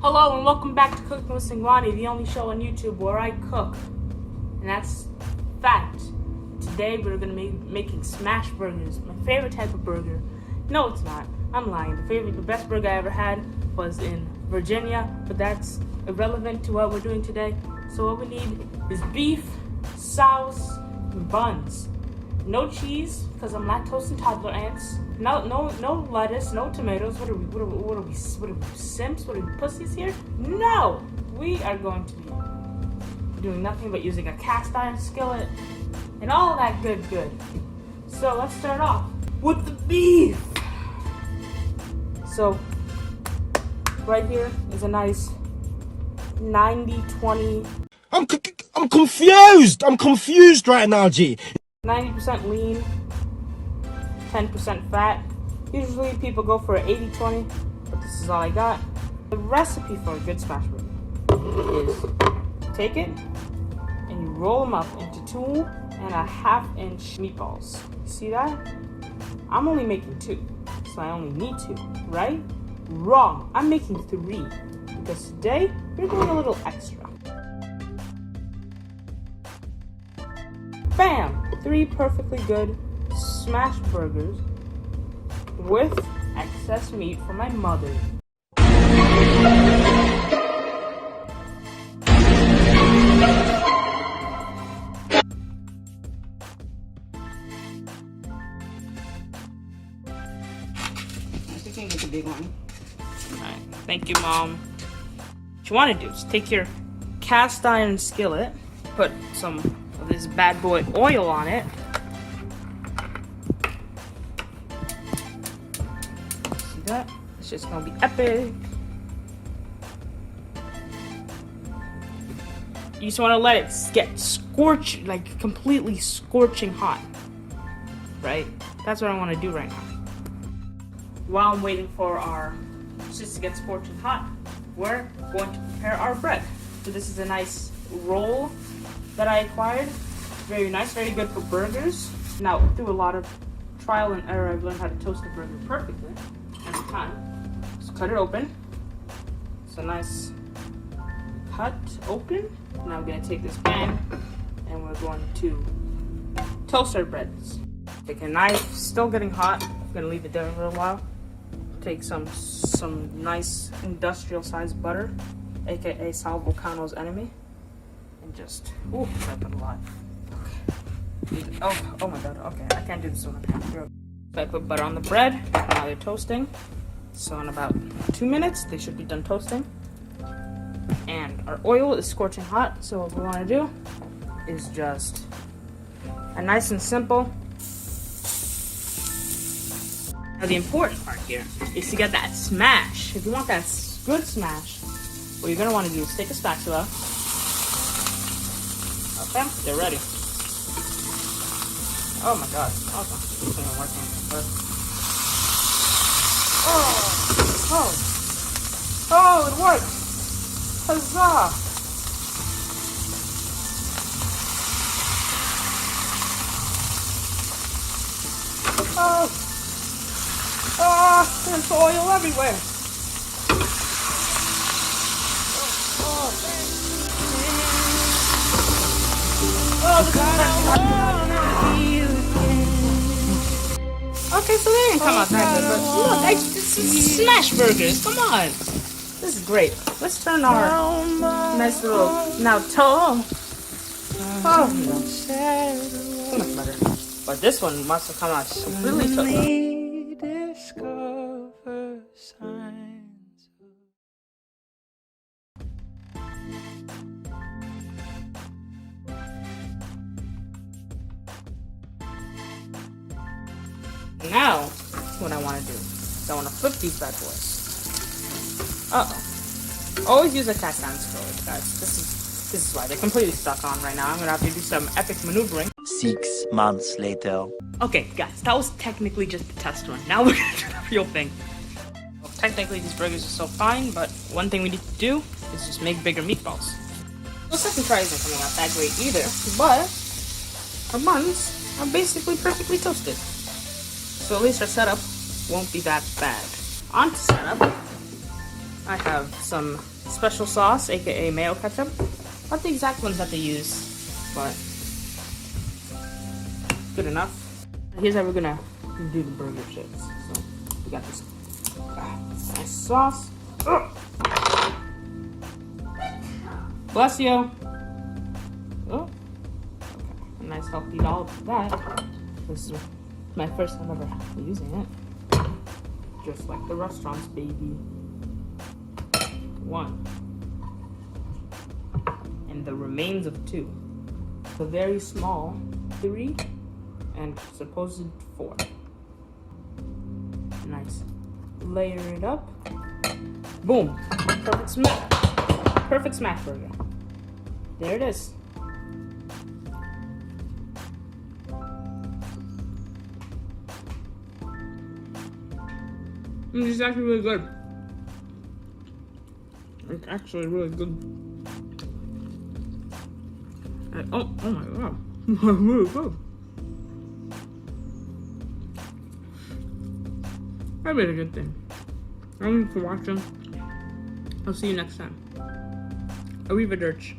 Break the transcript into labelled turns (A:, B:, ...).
A: Hello and welcome back to Cooking with Sangwani, the only show on YouTube where I cook. And that's fact. Today we're going to be making Smashburgers, my favorite type of burger. No, it's not. I'm lying. The best burger I ever had was in Virginia, but that's irrelevant to what we're doing today. So what we need is beef, sauce, and buns. No cheese, because I'm lactose intolerant. No lettuce, no tomatoes. What are we simps? What are we pussies here? No! We are going to be doing nothing but using a cast iron skillet and all that good. So let's start off with the beef. So right here is a nice 90-20.
B: I'm confused. I'm confused right now, G.
A: 90% lean, 10% fat. Usually people go for an 80-20, but this is all I got. The recipe for a good Smashburger is take it and you roll them up into 2.5-inch meatballs. You see that? I'm only making 2, so I only need 2, right? Wrong. I'm making 3 because today we're going a little extra. Bam! 3 perfectly good smash burgers with excess meat for my mother. You can get the big one. Alright, thank you, Mom. What you want to do is take your cast iron skillet, put some of this bad boy oil on it. See that? It's just gonna be epic. You just want to let it get scorched, like completely scorching hot, right? That's what I want to do right now. While I'm waiting for our shit to get scorching hot, we're going to prepare our bread. So this is a nice roll that I acquired. Very nice, very good for burgers. Now, through a lot of trial and error, I've learned how to toast a burger perfectly every time. Just cut it open. It's a nice cut open. Now we're gonna take this pan and we're going to toast our breads. Take a knife, still getting hot. I'm gonna leave it there for a while. Take some nice industrial sized butter, aka Sal Vulcano's enemy. And just, ooh, I put a lot. Okay. Oh my god, okay, I can't do this one. So I put butter on the bread, now they're toasting. So in about 2 minutes, they should be done toasting. And our oil is scorching hot, so what we want to do is just a nice and simple. Now the important part here is to get that smash. If you want that good smash, what you're going to want to do is take a spatula. Okay, they're ready. Oh my god, awesome. This thing is working. Oh, it worked! Huzzah! There's oil everywhere. Okay, so they didn't come out that good, but look, it's Smashburgers. Come on, this is great. Let's turn our nice little so much better. But this one must have come out really tough. Now, what I want to do is I want to flip these bad boys. Always use a cast iron skillet, guys. This is why they're completely stuck on right now. I'm gonna have to do some epic maneuvering.
C: 6 months later.
A: Okay, guys, that was technically just the test run. Now we're gonna do the real thing. Well, technically, these burgers are so fine, but one thing we need to do is just make bigger meatballs. The second try isn't coming out that great either, but our buns are basically perfectly toasted. So at least our setup won't be that bad. On to setup. I have some special sauce, aka mayo ketchup. Not the exact ones that they use, but good enough. Here's how we're gonna do the burger chips. So we got this nice sauce. Ugh. Bless you. Oh, okay. A nice healthy dollop of that. This is my first time ever using it. Just like the restaurants, baby. 1. And the remains of 2. The very small 3 and supposed 4. Nice. Layer it up. Boom. Perfect smash. Perfect Smashburger. There it is. It's actually really good. It's actually really good. Oh my god. Really good. I made a good thing. Thank you for watching. I'll see you next time. Arrivederci.